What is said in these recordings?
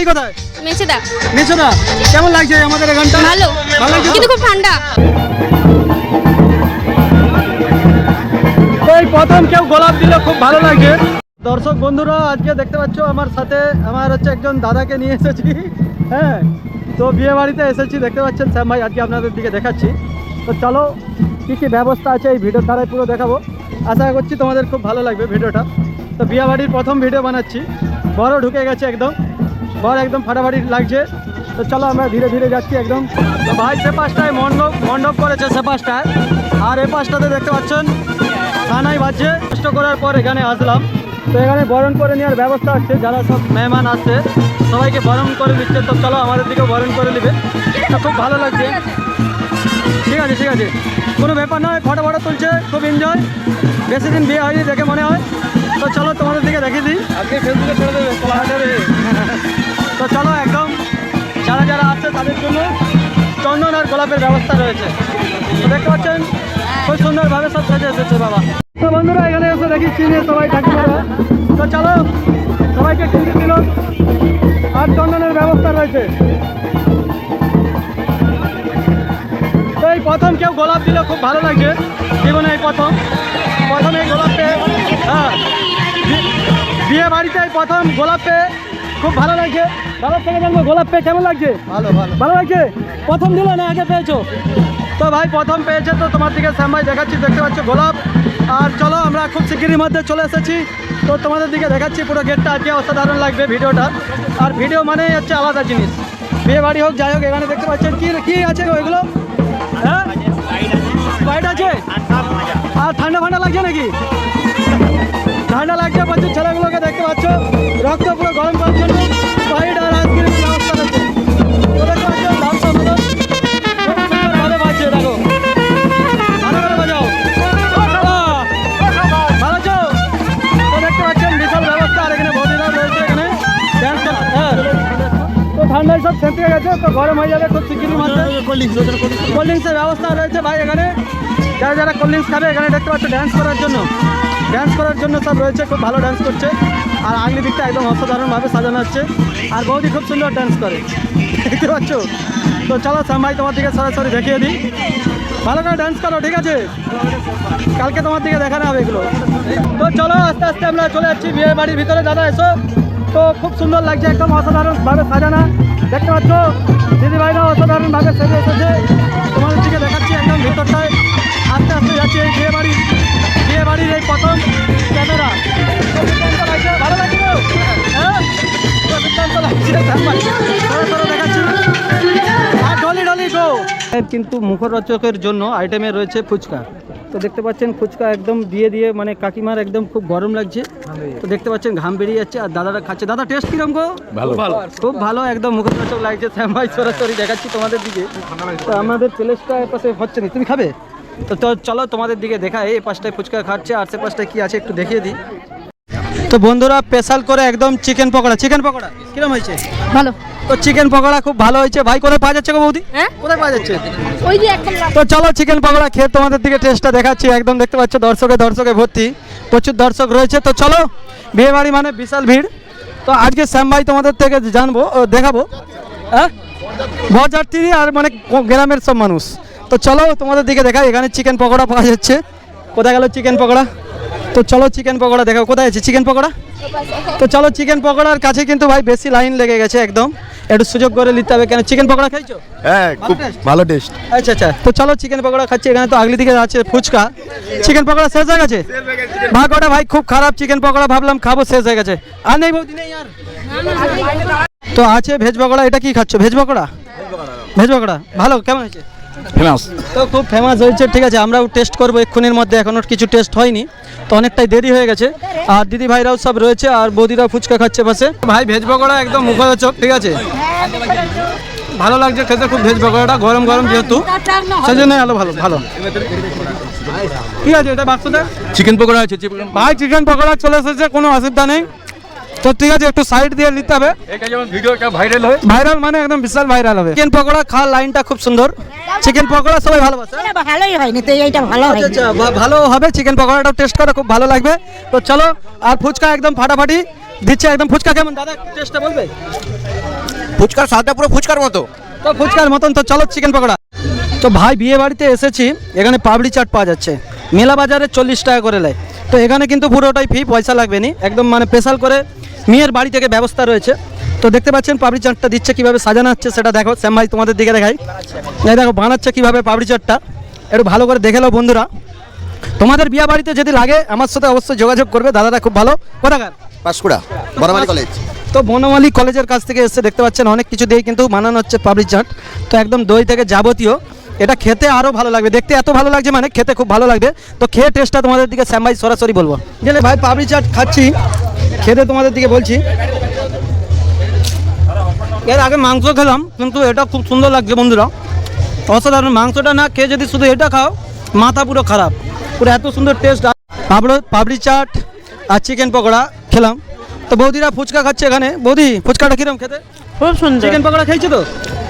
কোথায়? মেছেদা। মেছেদা। কেমন লাগছে আমাদের এখানটা? ভালো। ভালো লাগছে কিন্তু খুব ঠান্ডা। এই প্রথম কেউ গোলাপ দিল, খুব ভালো লাগছে। দর্শক বন্ধুরা, আজকে দেখতে পাচ্ছ আমার সাথে আমার হচ্ছে একজন দাদাকে নিয়ে এসেছি। হ্যাঁ, তো বিয়ে বাড়িতে এসেছি, দেখতে পাচ্ছেন শ্যাম ভাই, আজকে আপনাদের দিকে দেখাচ্ছি। তো চলো কী কী ব্যবস্থা আছে এই ভিডিওর দ্বারাই পুরো দেখাবো। আশা করছি তোমাদের খুব ভালো লাগবে ভিডিওটা। তো বিয়ে বাড়ির প্রথম ভিডিও বানাচ্ছি। বরও ঢুকে গেছে একদম, বর একদম ফাটাফাটি লাগছে। তো চলো আমরা ধীরে ধীরে যাচ্ছি একদম। তো ভাই সে পাশটায় মণ্ডপ করেছে, সে পাশটায়। আর এ পাশটাতে দেখতে পাচ্ছেন থানায় বাজছে। কষ্ট করার পর এখানে আসলাম। তো এখানে বরণ করে নেওয়ার ব্যবস্থা আছে, যারা সব মেহমান আসছে সবাইকে বরণ করে নিচ্ছে। তো চলো আমাদের দিকেও বরণ করে নেবে, তো খুব ভালো লাগছে। ঠিক আছে ঠিক আছে, কোনো ব্যাপার নয়, ফটো ফটো তুলছে, খুব এনজয়। বেশি দিন বিয়ে হয়নি দেখে মনে হয়। তো চলো তোমাদের দিকে দেখিয়ে দিই, আজকে ফেসবুকে ছেড়ে দেবে। তো চলো একদম যারা যারা আসছে তাদের জন্য চন্দন আর গোলাপের ব্যবস্থা রয়েছে। তো দেখতে পাচ্ছেন খুব সুন্দরভাবে সব সাজে এসেছে বাবা। তো বন্ধুরা এখানে এসে দেখি চিনে সবাই ঠাকুমারা। তো চলো সবাইকে চিনতে দিল, আর চন্দনের ব্যবস্থা রয়েছে। তো এই প্রথম কেউ গোলাপ দিল, খুব ভালো লাগছে জীবনে এই প্রথম এই গোলাপ পেয়ে। হ্যাঁ, বিয়ে বাড়িতে এই প্রথম গোলাপ পেয়ে খুব ভালো লাগছে। দাদার থেকে জানবো গোলাপ পেয়ে কেমন লাগছে? ভালো ভালো ভালো লাগছে। প্রথম দিল না আগে পেয়েছো? তো ভাই প্রথম পেয়েছে, তো তোমার দিকে শ্যাম ভাই দেখাচ্ছি, দেখতে পাচ্ছ গোলাপ। আর চলো আমরা খুব শিগগিরই মধ্যে চলে এসেছি। তো তোমাদের দিকে দেখাচ্ছি পুরো গেটটা, আজকে অসাধারণ লাগবে ভিডিওটা। আর ভিডিও মানেই হচ্ছে আলাদা জিনিস, বিয়ে বাড়ি হোক যাই হোক। এখানে দেখতে পাচ্ছেন কি কি আছে ওইগুলো? হ্যাঁ, স্প্রাইট আছে। আর ঠান্ডা ফান্ডা লাগছে নাকি? ঠান্ডা লাগছে প্রচুর। ছেলেগুলোকে দেখতে পাচ্ছ রক্ত পুরো গরম করার জন্য স্প্রাইট আর আইসক্রিমের ব্যবস্থা রয়েছে। তো দেখতে পাচ্ছ দাম সম্মেলন খুব সুন্দরভাবে বাজছে, দেখো ভালো করে বাজাও। ভালো আছো? তো দেখতে পাচ্ছেন বিশাল ব্যবস্থা। আর এখানে বৌদিরাও রয়েছে, এখানে ড্যান্স করছে। হ্যাঁ, তো ঠান্ডায় সব সেঁতে গেছে, তো গরম হয়ে যাবে খুব শিগগিরই মধ্যে। কোল্ড ড্রিঙ্কসের ব্যবস্থা রয়েছে ভাই এখানে। যারা যারা কোল্ড ড্রিঙ্কস খাবে এখানে দেখতে পাচ্ছ ড্যান্স করার জন্য সব রয়েছে, খুব ভালো ড্যান্স করছে। আর আংলি দিকটা একদম অসাধারণভাবে সাজানো হচ্ছে। আর বৌদি খুব সুন্দর ড্যান্স করে, দেখতে পাচ্ছ। তো চলো শ্যাম ভাই তোমার দিকে সরাসরি দেখিয়ে দিই, ভালো করে ড্যান্স করো, ঠিক আছে? কালকে তোমার দিকে দেখানো হবে এগুলো। তো চলো আস্তে আস্তে আমরা চলে যাচ্ছি বিয়ে বাড়ির ভিতরে। দাদা এসো। তো খুব সুন্দর লাগছে, একদম অসাধারণভাবে সাজানো, দেখতে পাচ্ছ। দিদিভাইরাও অসাধারণভাবে সেজে এসেছে। তোমাদের দিকে দেখাচ্ছি একদম ভিতরটায়। আস্তে আস্তে যাচ্ছি এই বিয়ে বাড়ির এই প্রথম ক্যামেরা। ভালো লাগছে? হ্যাঁ, দুর্দান্ত লাগছে। দেখাচ্ছি আর ডলি গো। কিন্তু মুখরোচকের জন্য আইটেমে রয়েছে ফুচকা। তো দেখতে পাচ্ছেন ফুচকা একদম দিয়ে মানে কাকিমার একদম খুব গরম লাগছে। তো দেখতে পাচ্ছেন ঘাম বেরিয়ে যাচ্ছে, আর দাদারা খাচ্ছে। দাদা টেস্ট কিরম গো? ভালো, খুব ভালো, একদম মুখরোচক লাগছে। শ্যাম ভাই সরাসরি দেখাচ্ছি তোমাদের দিকে। তো আমাদের প্লেসটা পাশে হচ্ছে না, তুমি খাবে? তো চলো তোমাদের দিকে দেখা। এই পাশটায় ফুচকা খাচ্ছে, আর সে পাশটায় কি আছে একটু দেখিয়ে দিই। তো বন্ধুরা স্পেশাল করে একদম চিকেন পকোড়া কিরম হয়েছে? ভালো। তো চিকেন পকোড়া খুব ভালো হয়েছে। ভাই কোথায় পাওয়া যাচ্ছে গো বৌদি? হ্যাঁ, কোথায় পাওয়া যাচ্ছে? ওই যে একদম। তো চলো চিকেন পকোড়া খেয়ে তোমাদের দিকে টেস্টটা দেখাচ্ছি। একদম দেখতে পাচ্ছ দর্শকে ভর্তি, প্রচুর দর্শক রয়েছে। তো চলো, বিয়ে বাড়ি মানে বিশাল ভিড়। তো আজকে শ্যাম ভাই তোমাদের থেকে জানবো, দেখাবো। হ্যাঁ, বরযাত্রী আর মানে গ্রামের সব মানুষ। তো চলো তোমাদের দিকে দেখাই। এখানে চিকেন পকোড়া পাওয়া যাচ্ছে। কোথায় গেল চিকেন পকোড়া? তো চলো চিকেন পকোড়া দেখাও, কোথায় আছে চিকেন পকোড়া? তো চলো চিকেন pokora কাছে কিন্তু ভাই বেশি লাইন লেগে গেছে একদম একটু সুযোগ করে নিতে হবে কেন চিকেন পকোড়া খাইছো হ্যাঁ খুব ভালো টেস্ট আচ্ছা আচ্ছা তো চলো চিকেন পকোড়া খাচ্ছি এখানে তো আগলি দিকে আছে ফুচকা চিকেন পকোড়া শেষ হয়ে গেছে ভাগটা ভাই খুব খারাপ চিকেন পকোড়া ভাবলাম খাবো শেষ হয়ে গেছে আর নেই বৌদি নেই আর তো আছে ভেজ পকোড়া এটা কি খাচ্ছো ভেজ পকোড়া ভালো কেমন হয়েছে ফেমাস তো খুব ফেমাস হয়েছে ঠিক আছে আমরাও টেস্ট করবো এক্ষুনির মধ্যে এখনো কিছু টেস্ট হয়নি তো অনেকটাই দেরি হয়ে গেছে আর দিদি ভাইরাও সব রয়েছে আর বৌদিরাও ফুচকা খাচ্ছে পাশে ভাই ভেজ পকোড়া একদম মুখরোচক ঠিক আছে ভালো লাগছে খেতে খুব ভেজ পকোড়াটা গরম গরম যেহেতু সেজন্য ভালো ভালো ভালো ঠিক আছে এটা বাক্সতে চিকেন পকোড়া আছে ভাই চিকেন পকোড়া চলে এসেছে কোনো অসুবিধা নেই তো ঠিক আছে একটু সাইড দিয়ে নিতে হবে এটা যেমন ভিডিওটা ভাইরাল হয় ভাইরাল মানে একদম বিশাল ভাইরাল হবে চিকেন পকোড়া খাওয়ার লাইনটা খুব সুন্দর চিকেন পকোড়া সবাই ভালোবাসে ভালোই হয়নি তো এইটা ভালো হয় আচ্ছা ভালো হবে চিকেন পকোড়াটাও টেস্ট করে খুব ভালো লাগবে তো চলো আর ফুচকা একদম ফাটাফাটি দিচ্ছে একদম ফুচকা কেমন দাদা টেস্টটা বলবে ফুচকার স্বাদটা পুরো ফুচকার মতো। তো ফুচকার মতন, তো চলো চিকেন পকোড়া। তো ভাই বিয়ে বাড়িতে এসেছি, এখানে পাপড়ি চাট পাওয়া যাচ্ছে, মেলা বাজারে 40 টাকা করে নেয়। তো এখানে কিন্তু পুরোটাই ফ্রি, পয়সা লাগবে নি, একদম মানে স্পেশাল করে মেয়ের বাড়ি থেকে ব্যবস্থা রয়েছে। তো দেখতে পাচ্ছেন পাপড়ি চাটটা দিচ্ছে, কীভাবে সাজানো হচ্ছে সেটা দেখো। শ্যাম ভাই তোমাদের দিকে দেখাই, এই দেখো বানাচ্ছে কীভাবে পাপড়ি চাটটা, একটু ভালো করে দেখে নাও বন্ধুরা। তোমাদের বিয়ে বাড়িতে যদি লাগে আমার সাথে অবশ্যই যোগাযোগ করবে, দাদারা খুব ভালো। কোথাকার? পাঁশকুড়া বনমালী কলেজ। তো বনমালী কলেজের কাছ থেকে এসে দেখতে পাচ্ছেন অনেক কিছু দিয়ে কিন্তু বানানো হচ্ছে পাপড়ি চাট। তো একদম দই থেকে যাবতীয়, এটা খেতে আরও ভালো লাগবে, দেখতে এত ভালো লাগছে মানে খেতে খুব ভালো লাগবে। তো খেয়ে টেস্টটা তোমাদের দিকে শ্যাম ভাই সরাসরি বলবো। গেলে ভাই পাপড়ি চাট খাচ্ছি, খেতে তোমাদের দিকে বলছি। এর আগে মাংস খেলাম, কিন্তু এটা খুব সুন্দর লাগছে বন্ধুরা, অসাধারণ। মাংসটা না খেয়ে যদি শুধু এটা খাও মাথা পুরো খারাপ, পুরো এত সুন্দর টেস্ট। পাপড়ি চাট আর চিকেন পকোড়া খেলাম। তো বৌদিরা ফুচকা খাচ্ছে এখানে। বৌদি ফুচকাটা কিরম খেতে? খুব সুন্দর। চিকেন পকোড়া খেয়েছো তো?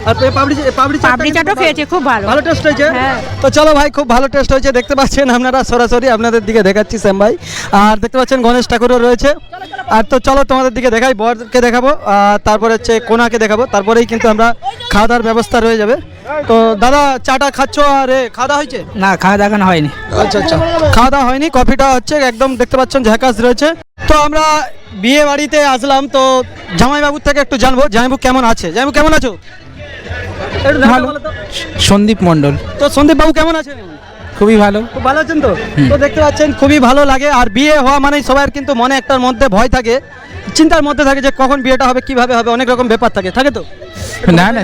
আর পাপড়ি চাটও খেয়েছি, খুব ভালো। ভালো টেস্ট হয়েছে। হ্যাঁ। তো চলো ভাই, খুব ভালো টেস্ট হয়েছে, দেখতে পাচ্ছেন আপনারা সরাসরি আপনাদের দিকে দেখাচ্ছি শ্যাম ভাই। আর দেখতে পাচ্ছেন গণেশ ঠাকুরও রয়েছে। আর তো চলো তোমাদের দিকে দেখাই, বরকে দেখাবো আর তারপরে হচ্ছে কোনাকে দেখাবো, তারপরেই কিন্তু আমরা খাওয়া দাওয়ার ব্যবস্থা রয়ে যাবে। তো দাদা চাটা খাচ্ছ আর খাওয়া দাওয়া হয়েছে? না, খাওয়া দাওয়া এখনো হয়নি। আচ্ছা আচ্ছা, খাওয়া দাওয়া হয়নি, কফিটা হচ্ছে, একদম দেখতে পাচ্ছেন ঝাঁকাস রয়েছে। তো আমরা বিয়ে বাড়িতে আসলাম, তো জামাইবাবুর থেকে একটু জানবো জামাইবাবু কেমন আছে। জামাইবাবু কেমন আছো? একটু ভালো। বলো তো। সন্দীপ মণ্ডল। তো সন্দীপ বাবু কেমন আছেন? খুবই ভালো। খুব ভালো আছেন তো? তো দেখতে পাচ্ছেন খুবই ভালো লাগে। আর বিয়ে হওয়া মানেই সবার কিন্তু মনে একটার মধ্যে ভয় থাকে, চিন্তার মধ্যে থাকে যে কখন বিয়েটা হবে, কিভাবে হবে, অনেক রকম ব্যাপার থাকে তো। না না,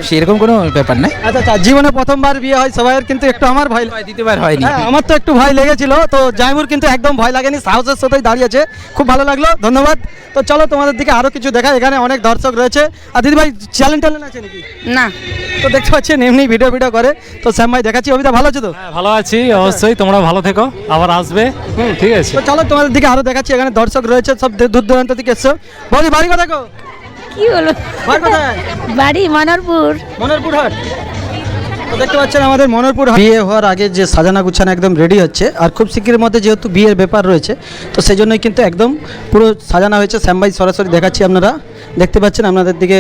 সেরকম কোনো ব্যাপার নাই। আচ্ছা আচ্ছা, জীবনে প্রথমবার বিয়ে হয় সবাইয়ের, কিন্তু একটু আমার ভয় দ্বিতীয়বার হয়নি। হ্যাঁ, আমার তো একটু ভয় লেগেছিল। তো জাইমুর কিন্তু একদম ভয় লাগেনি, সাহসের সাথেই দাঁড়িয়েছে, খুব ভালো লাগলো, ধন্যবাদ। তো চলো তোমাদের দিকে আরো কিছু দেখা, এখানে অনেক দর্শক রয়েছে। আর দিদি ভাই চ্যালেঞ্জ আছে নাকি? না। তো দেখতে পাচ্ছেন এমনি ভিডিও করে। তো শ্যাম ভাই দেখাচ্ছি, অভিদা ভালো আছো তো? ভালো আছি, অবশ্যই। তোমরা ভালো থেকো, আবার আসবে। ঠিক আছে। তো চলো তোমাদের দিকে আরো দেখাচ্ছি, এখানে দর্শক রয়েছে, সব দূর দূরান্ত থেকে এসছো। বৌদি বাড়ি কোথায় গো? কি হলো? বাড়ি কোথায়? বাড়ি মনোরপুর। মনোরপুর হাট। তো দেখতে পাচ্ছেন আমাদের মনোরপুর বিয়ে হওয়ার আগে যে সাজানা গুছানো একদম রেডি হচ্ছে। আর খুব শীঘ্রের মধ্যে যেহেতু বিয়ের ব্যাপার রয়েছে, তো সেই জন্যই কিন্তু একদম পুরো সাজানো হয়েছে। শ্যাম ভাই সরাসরি দেখাচ্ছি, আপনারা দেখতে পাচ্ছেন, আপনাদের দিকে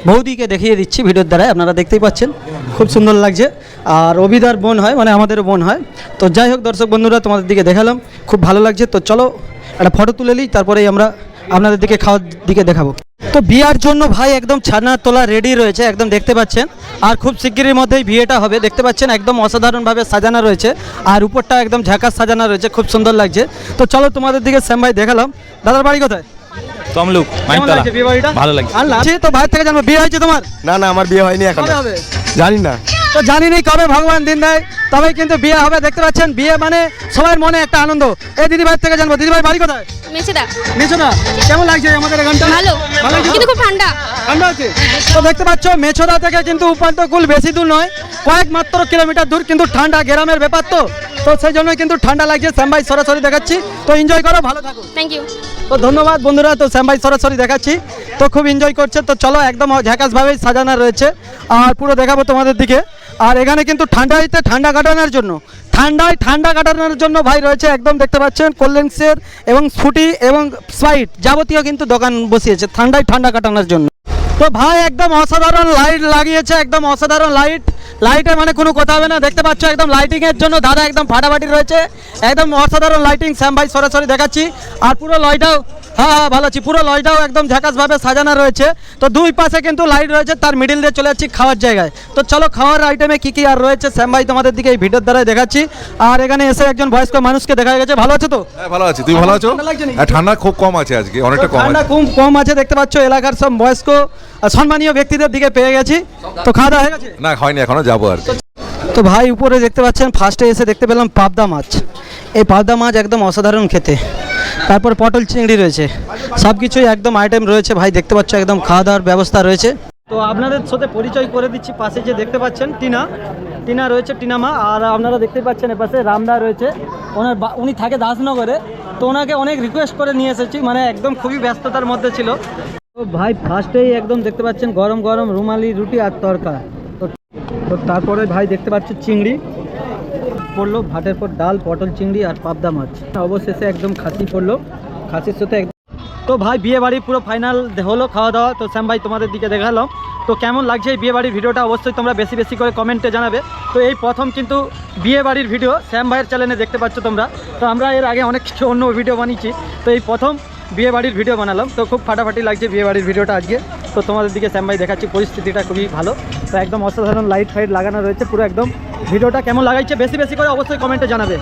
বৌদিকে দেখিয়ে দিচ্ছি ভিডিওর দ্বারাই, আপনারা দেখতেই পাচ্ছেন, খুব সুন্দর লাগছে। আর অভিদার বোন হয়, মানে আমাদেরও বোন হয়। তো যাই হোক দর্শক বন্ধুরা, তোমাদের দিকে দেখালাম, খুব ভালো লাগছে। তো চলো একটা ফটো তুলে নিই, তারপরেই আমরা আপনাদের দিকে খাওয়ার দিকে দেখাবো। তো বিয়ার জন্য ভাই একদম ছানা তোলা রেডি রয়েছে, একদম দেখতে পাচ্ছেন। আর খুব শিগগিরের মধ্যেই বিয়েটা হবে, দেখতে পাচ্ছেন একদম অসাধারণভাবে সাজানো রয়েছে। আর উপরটা একদম ঝাঁকাস সাজানো রয়েছে, খুব সুন্দর লাগছে। তো চলো তোমাদের দিকে শ্যাম ভাই দেখালাম। দাদার বাড়ি কোথায়? তমলুক কেমন লাগছে বিয়ে বাড়িটা? ভালো লাগছে। আনলাম তো ভাই থেকে জানবো, বিয়ে হয়েছে তোমার? না না, আমার বিয়ে হয়নি এখন। কবে হবে? জানি না। তো জানি নি কবে ভগবান দিন দেয়, তবেই কিন্তু বিয়ে হবে। দেখতে পাচ্ছেন বিয়ে মানে সবার মনে একটা আনন্দ। এই দিদি ভাই থেকে জানবো, দিদি ভাই বাড়ি কোথায়? মেছেদা। মেছোদা। কেমন লাগছে আমাদের এখানটা? ভালো, লাগছে তো? কিন্তু খুব ঠান্ডা। ঠান্ডা আছে। তো দেখতে পাচ্ছ মেছোদা থেকে কিন্তু উপান্তকুল বেশি দূর নয়, কয়েক মাত্র কিলোমিটার দূর, কিন্তু ঠান্ডা গ্রামের ব্যাপার তো সেই জন্যই কিন্তু ঠান্ডা লাগছে। শ্যাম ভাই সরাসরি দেখাচ্ছি, তো এনজয় করো, ভালো থাকো। Thank you. তো ধন্যবাদ বন্ধুরা। তো শ্যাম ভাই সরাসরি দেখাচ্ছি, তো খুব এনজয় করছে। তো চলো একদম ঝাঁকাসভাবেই সাজানো রয়েছে, আর পুরো দেখাবো তোমাদের দিকে। আর এখানে কিন্তু ঠান্ডাইতে ঠান্ডা কাটানোর জন্য, ঠান্ডা কাটানোর জন্য ভাই রয়েছে, একদম দেখতে পাচ্ছেন কোল্ড ড্রিঙ্কসের এবং ফ্রুটি এবং স্প্রাইট যাবতীয় কিন্তু দোকান বসিয়েছে ঠান্ডা কাটানোর জন্য। তো ভাই একদম অসাধারণ লাইট লাগিয়েছে, একদম অসাধারণ লাইটে মানে কোনো কথা হবে না। দেখতে পাচ্ছ একদম লাইটিংয়ের জন্য দাদা একদম ফাটাফাটি রয়েছে, একদম অসাধারণ লাইটিং। শ্যাম ভাই সরাসরি দেখাচ্ছি। আর পুরো লয়টাও, হ্যাঁ ভালো আছি, পুরো লয়টাও একদম ঝাঁকাসভাবে সাজানো রয়েছে। তো দুই পাশে কিন্তু লাইট রয়েছে, তার মিডিল দিয়ে চলে যাচ্ছি খাওয়ার জায়গায়। তো চলো খাওয়ার আইটেমে কী আর রয়েছে শ্যাম ভাই তোমাদের দিকে এই ভিডিওর দ্বারাই দেখাচ্ছি। আর এখানে এসে একজন বয়স্ক মানুষকে দেখা গেছে, ভালো আছে তো? হ্যাঁ ভালো আছি, তুমি ভালো আছো? ঠান্ডা লাগছে নাকি? হ্যাঁ, ঠান্ডা খুব কম আছে আজকে, অনেকটা কম ঠান্ডা আছে। খুব কম আছে, দেখতে পাচ্ছ এলাকার সব বয়স্ক সম্মানীয় ব্যক্তিদের দিকে পেয়ে গেছি। তো খাওয়া দাওয়া হয়ে গেছে? না হয়নি, এখনো যাবো আর কি। তো ভাই উপরে দেখতে পাচ্ছেন, ফার্স্টে এসে দেখতে পেলাম পাবদা মাছ। এই পাবদা মাছ একদম অসাধারণ খেতে। তারপর পটল চিংড়ি রয়েছে, সব কিছুই একদম আইটেম রয়েছে ভাই, দেখতে পাচ্ছ একদম খাওয়া দাওয়ার ব্যবস্থা রয়েছে। তো আপনাদের সাথে পরিচয় করে দিচ্ছি, পাশে যে দেখতে পাচ্ছেন টিনা রয়েছে, টিনা মা। আর আপনারা দেখতে পাচ্ছেন এপাশে রামদা রয়েছে, উনি থাকে দাসনগরে। তো ওনাকে অনেক রিকোয়েস্ট করে নিয়ে এসেছি, মানে একদম খুবই ব্যস্ততার মধ্যে ছিল। তো ভাই ফার্স্টেই একদম দেখতে পাচ্ছেন গরম গরম রুমালি রুটি আর তরকা। তো তারপরে ভাই দেখতে পাচ্ছেন চিংড়ি পড়লো, ভাতের পর ডাল, পটল চিংড়ি আর পাবদা মাছ। অবশেষে একদম খাসি পড়লো, খাসির সাথে তো ভাই বিয়ে বাড়ি পুরো ফাইনাল হলো খাওয়া দাওয়া, তো শ্যাম ভাই তোমাদের দিকে দেখালাম। তো কেমন লাগছে এই বিয়ে বাড়ির ভিডিওটা অবশ্যই তোমরা বেশি বেশি করে কমেন্টে জানাবে। তো এই প্রথম কিন্তু বিয়ে বাড়ির ভিডিও শ্যাম ভাইয়ের চ্যানেলে দেখতে পাচ্ছ তোমরা। তো আমরা এর আগে অনেক কিছু অন্য ভিডিও বানিয়েছি, তো এই প্রথম বিয়ে বাড়ির ভিডিও বানালাম। তো খুব ফাটাফাটি লাগছে বিয়ে বাড়ির ভিডিওটা আজকে। তো তোমাদের দিকে শ্যাম ভাই দেখাচ্ছি, পরিস্থিতিটা খুবই ভালো। তো একদম অসাধারণ লাইট ফাইট লাগানো রয়েছে পুরো একদম। ভিডিওটা কেমন লাগাইছে বেশি বেশি করে অবশ্যই কমেন্টে জানাবে।